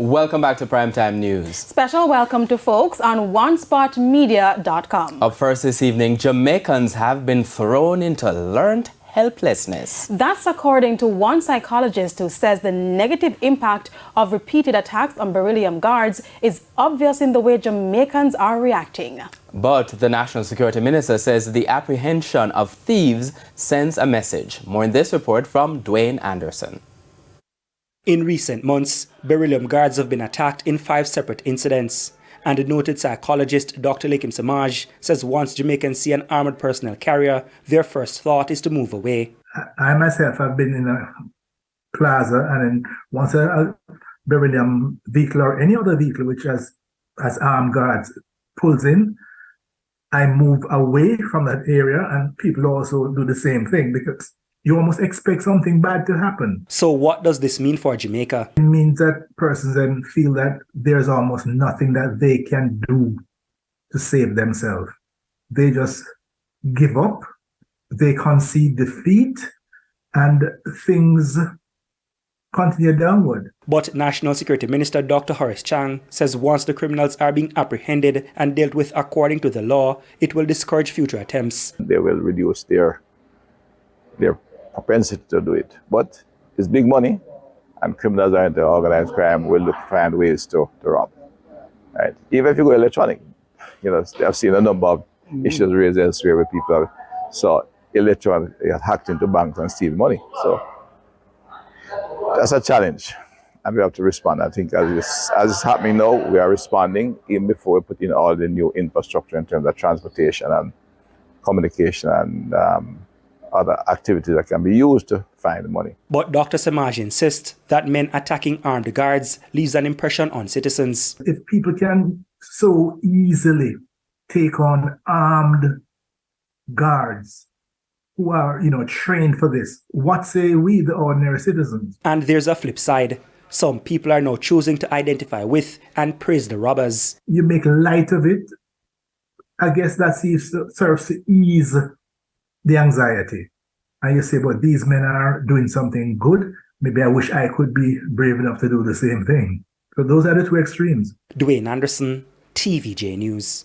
Welcome back to Primetime News. Special welcome to folks on OneSpotMedia.com. Up first this evening, Jamaicans have been thrown into learned helplessness. That's according to one psychologist who says the negative impact of repeated attacks on Beryllium guards is obvious in the way Jamaicans are reacting. But the National Security Minister says the apprehension of thieves sends a message. More in this report from Dwayne Anderson. In recent months, Beryllium guards have been attacked in 5 separate incidents. And the noted psychologist Dr. Leahcim Semaj says once Jamaicans see an armored personnel carrier, their first thought is to move away. I myself have been in a plaza, and then once a Beryllium vehicle or any other vehicle which has armed guards pulls in, I move away from that area, and people also do the same thing because you almost expect something bad to happen. So what does this mean for Jamaica? It means that persons then feel that there's almost nothing that they can do to save themselves. They just give up, they concede defeat, and things continue downward. But National Security Minister Dr. Horace Chang says once the criminals are being apprehended and dealt with according to the law, it will discourage future attempts. They will reduce their propensity to do it. But it's big money, and criminals are into organized crime will find ways to rob. Right? Even if you go electronic, I've seen a number of issues raised elsewhere with people. So electronic hacked into banks and steal money. So that's a challenge, and we have to respond. I think as it's happening now, we are responding even before we put in all the new infrastructure in terms of transportation and communication and other activities that can be used to find the money. But Dr. Semaj insists that men attacking armed guards leaves an impression on citizens. If people can so easily take on armed guards who are, trained for this, what say we, the ordinary citizens? And there's a flip side. Some people are now choosing to identify with and praise the robbers. You make light of it. I guess that serves to ease the anxiety. And you say, but these men are doing something good. Maybe I wish I could be brave enough to do the same thing. So those are the two extremes. Dwayne Anderson, TVJ News.